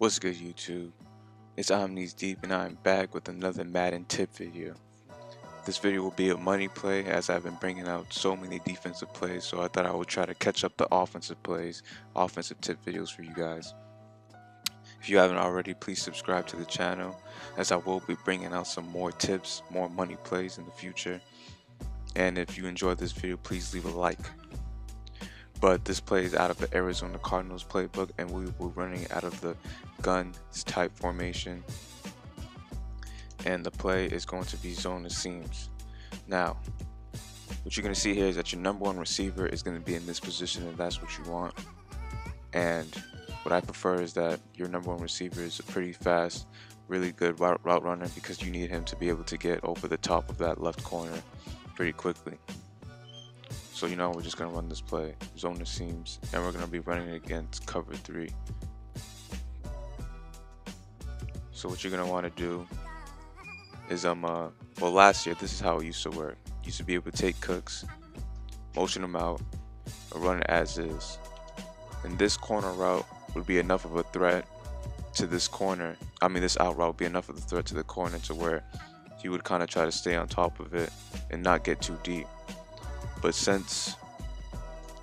What's good, YouTube? It's Omni's Deep and I'm back with another Madden tip video. This video will be a money play as I've been bringing out so many defensive plays, so I thought I would try to catch up the offensive plays, offensive tip videos for you guys. If you haven't already, please subscribe to the channel as I will be bringing out some more tips, more money plays in the future. And if you enjoyed this video, please leave a like. But this play is out of the Arizona Cardinals playbook, and we will be running out of the gun type formation. And the play is going to be zone the seams. Now, what you're going to see here is that your number one receiver is going to be in this position, and that's what you want. And what I prefer is that your number one receiver is a pretty fast, really good route runner, because you need him to be able to get over the top of that left corner pretty quickly. So we're just going to run this play, zone the seams, and we're going to be running it against cover 3. So what you're going to want to do is, well, last year, this is how it used to work. You used to be able to take cooks, motion them out, or run it as is. And this corner route would be enough of a threat to this corner. This out route would be enough of a threat to the corner to where you would kind of try to stay on top of it and not get too deep. But since,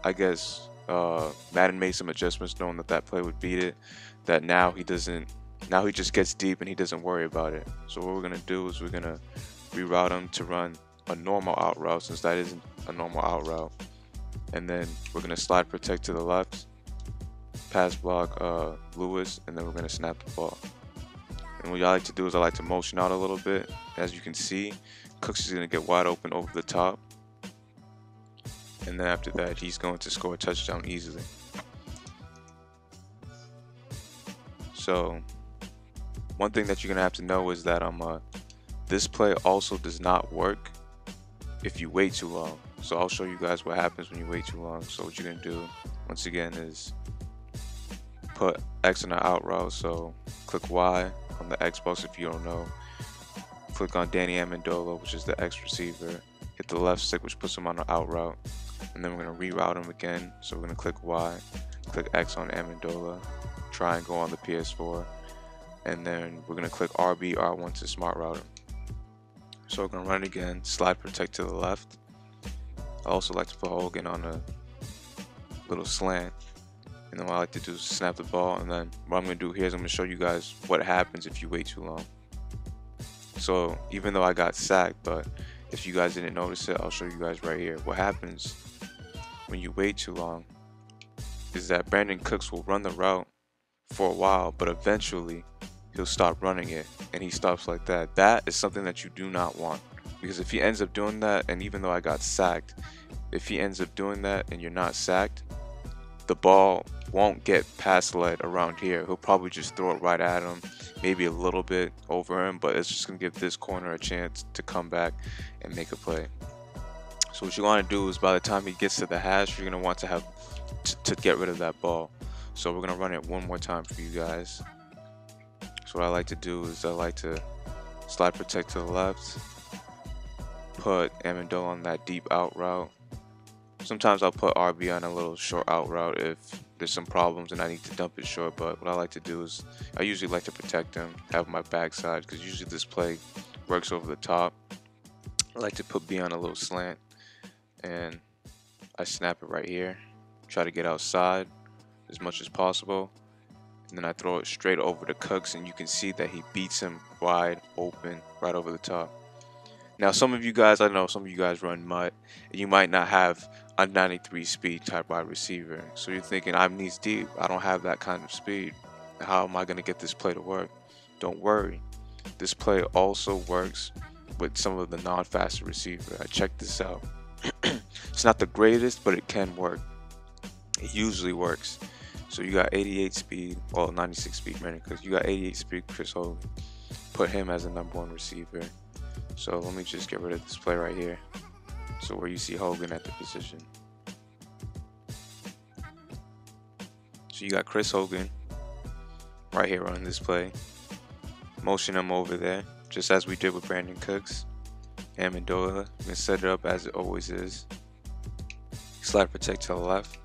I guess, Madden made some adjustments knowing that play would beat it, that now he just gets deep and he doesn't worry about it. So what we're going to do is we're going to reroute him to run a normal out route, since that isn't a normal out route. And then we're going to slide protect to the left, pass block Lewis, and then we're going to snap the ball. And what I like to do is I like to motion out a little bit. As you can see, Cooks is going to get wide open over the top. And then after that, he's going to score a touchdown easily. So one thing that you're going to have to know is that this play also does not work if you wait too long. So I'll show you guys what happens when you wait too long. So what you're going to do, once again, is put X on the out route. So click Y on the Xbox if you don't know. Click on Danny Amendola, which is the X receiver. Hit the left stick, which puts him on the out route. And then we're going to reroute him again. So we're going to click Y, click X on Amendola, try and go on the PS4. And then we're going to click RB, R1 to smart route him. So we're going to run it again, slide protect to the left. I also like to put Hogan on a little slant. And then what I like to do is snap the ball. And then what I'm going to do here is I'm going to show you guys what happens if you wait too long. So even though I got sacked, but if you guys didn't notice it, I'll show you guys right here. What happens when you wait too long is that Brandon Cooks will run the route for a while, but eventually he'll stop running it, and he stops like that. That is something that you do not want, because if he ends up doing that, and even though I got sacked, if he ends up doing that and you're not sacked, the ball won't get pass led around here. He'll probably just throw it right at him, maybe a little bit over him, but it's just going to give this corner a chance to come back and make a play. So what you want to do is by the time he gets to the hash, you're going to want to have to get rid of that ball. So we're going to run it one more time for you guys. So what I like to do is I like to slide protect to the left, put Amendola on that deep out route. Sometimes I'll put RB on a little short out route if there's some problems and I need to dump it short, but what I like to do is I usually like to protect him, have my backside, because usually this play works over the top. I like to put B on a little slant, and I snap it right here, try to get outside as much as possible, and then I throw it straight over to Cooks, and you can see that he beats him wide open right over the top. Now some of you guys, I know some of you guys run MUT, and you might not have a 93 speed type wide receiver. So you're thinking, I'm knees deep, I don't have that kind of speed. How am I going to get this play to work? Don't worry. This play also works with some of the non-faster receiver. I checked this out. It's not the greatest, but it can work. It usually works. So you got 88 speed, well 96 speed, man, because you got 88 speed Chris Hogan. Put him as a number one receiver. So let me just get rid of this play right here. So where you see Hogan at the position. So you got Chris Hogan right here on this play. Motion him over there, just as we did with Brandon Cooks. Amendola, I'm gonna set it up as it always is. Slide protect to the left.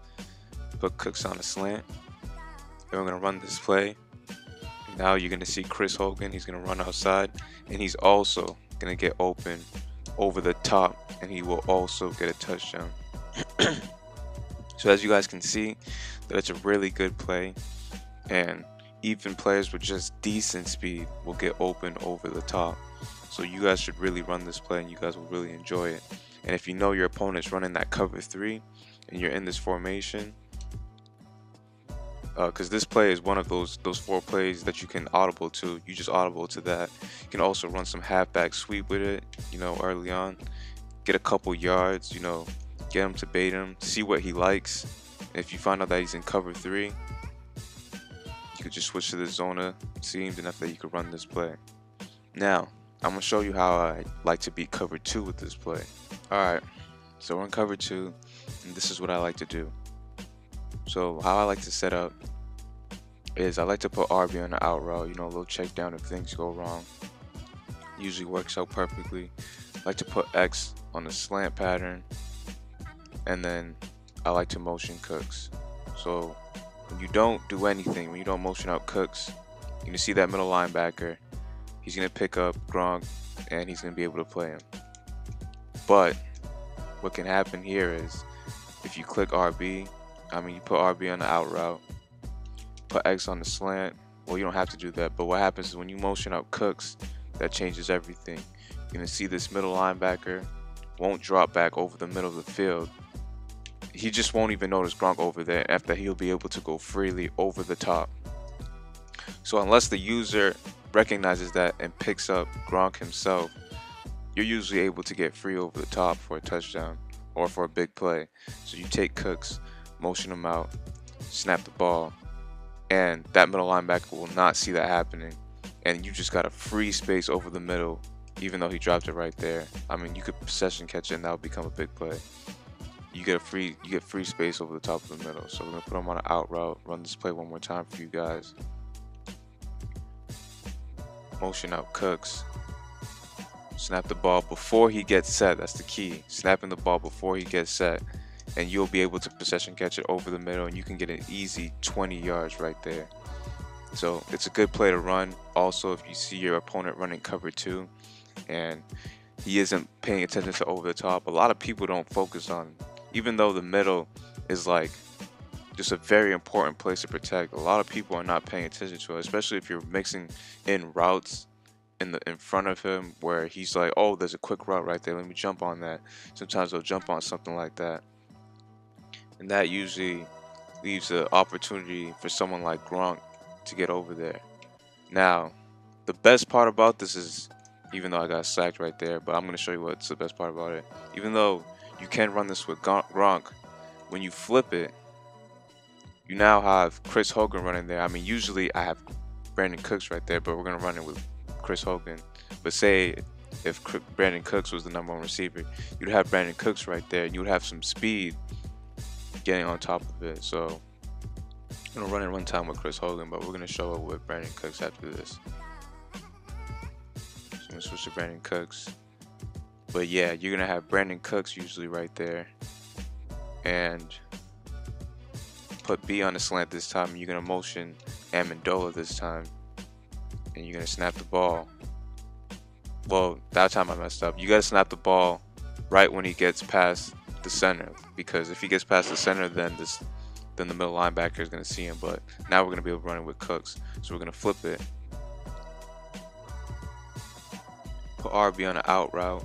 Put Cooks on a slant. Then we're gonna run this play. Now you're going to see Chris Hogan. He's going to run outside, and he's also going to get open over the top, and he will also get a touchdown. So as you guys can see, that it's a really good play, and even players with just decent speed will get open over the top. So you guys should really run this play, and you guys will really enjoy it. And if you know your opponent's running that cover 3 and you're in this formation, because this play is one of those 4 plays that you can audible to. You just audible to that. You can also run some halfback sweep with it, you know, early on. Get a couple yards, you know, get him to bait him, see what he likes. And if you find out that he's in cover 3, you could just switch to the zona seams, and after that you could run this play. Now, I'm going to show you how I like to beat cover 2 with this play. Alright, so we're in cover 2, and this is what I like to do. So how I like to set up is I like to put RB on the out route, you know, a little check down if things go wrong. Usually works out perfectly. I like to put X on the slant pattern, and then I like to motion cooks. So when you don't do anything, when you don't motion out cooks, you're going to see that middle linebacker. He's going to pick up Gronk, and he's going to be able to play him. But what can happen here is if you click RB, you put RB on the out route, put X on the slant. Well, you don't have to do that, but what happens is when you motion out cooks, that changes everything. You're going to see this middle linebacker won't drop back over the middle of the field. He just won't even notice Gronk over there. After he'll be able to go freely over the top. So unless the user recognizes that and picks up Gronk himself, you're usually able to get free over the top for a touchdown or for a big play. So you take cooks, motion him out, snap the ball, and that middle linebacker will not see that happening, and you just got a free space over the middle, even though he dropped it right there. You could possession catch it, and that would become a big play. You get free space over the top of the middle. So we're gonna put him on an out route. Run this play one more time for you guys. Motion out cooks. Snap the ball before he gets set. That's the key. Snapping the ball before he gets set, and you'll be able to possession catch it over the middle, and you can get an easy 20 yards right there. So it's a good play to run. Also, if you see your opponent running cover 2 and he isn't paying attention to over the top, a lot of people don't focus on, even though the middle is like just a very important place to protect, a lot of people are not paying attention to it, especially if you're mixing in routes in front of him where he's like, oh, there's a quick route right there, let me jump on that. Sometimes they'll jump on something like that, and that usually leaves an opportunity for someone like Gronk to get over there. Now, the best part about this is, even though I got sacked right there, but I'm going to show you what's the best part about it. Even though you can run this with Gronk, when you flip it, you now have Chris Hogan running there. Usually I have Brandon Cooks right there, but we're going to run it with Chris Hogan. But say if Brandon Cooks was the #1 receiver, you'd have Brandon Cooks right there, and you would have some speed getting on top of it. So I'm going to run it one time with Chris Hogan, but we're going to show it with Brandon Cooks after this. So I'm going to switch to Brandon Cooks. But yeah, you're going to have Brandon Cooks usually right there. And put B on the slant this time. You're going to motion Amendola this time. And you're going to snap the ball. Well, that time I messed up. You got to snap the ball right when he gets past the center. Because if he gets past the center, then the middle linebacker is going to see him. But now we're going to be able to run it with Cooks. So we're going to flip it. Put RB on the out route.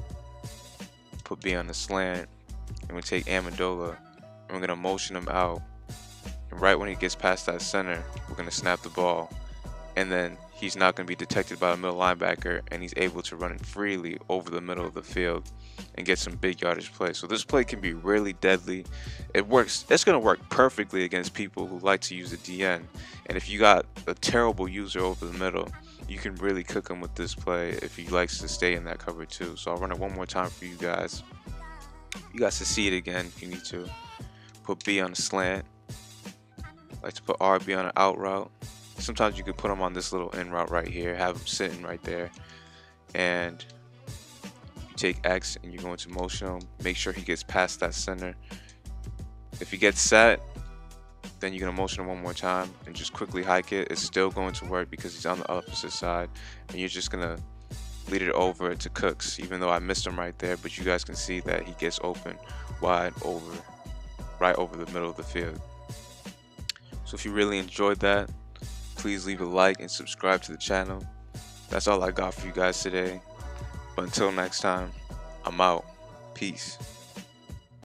Put B on the slant. And we take Amendola. And we're going to motion him out. And right when he gets past that center, we're going to snap the ball. And then he's not going to be detected by the middle linebacker, and he's able to run it freely over the middle of the field and get some big yardage play. So this play can be really deadly. It works. It's going to work perfectly against people who like to use the DN. And if you got a terrible user over the middle, you can really cook him with this play if he likes to stay in that cover too. So I'll run it one more time for you guys. You guys can see it again if you need to. Put B on the slant. I like to put RB on an out route. Sometimes you could put him on this little in route right here, have him sitting right there, and you take X and you're going to motion him. Make sure he gets past that center. If he gets set, then you're going to motion him one more time and just quickly hike it. It's still going to work because he's on the opposite side, and you're just going to lead it over to Cooks, even though I missed him right there, but you guys can see that he gets open wide over, right over the middle of the field. So if you really enjoyed that, please leave a like and subscribe to the channel. That's all I got for you guys today. But until next time, I'm out. Peace.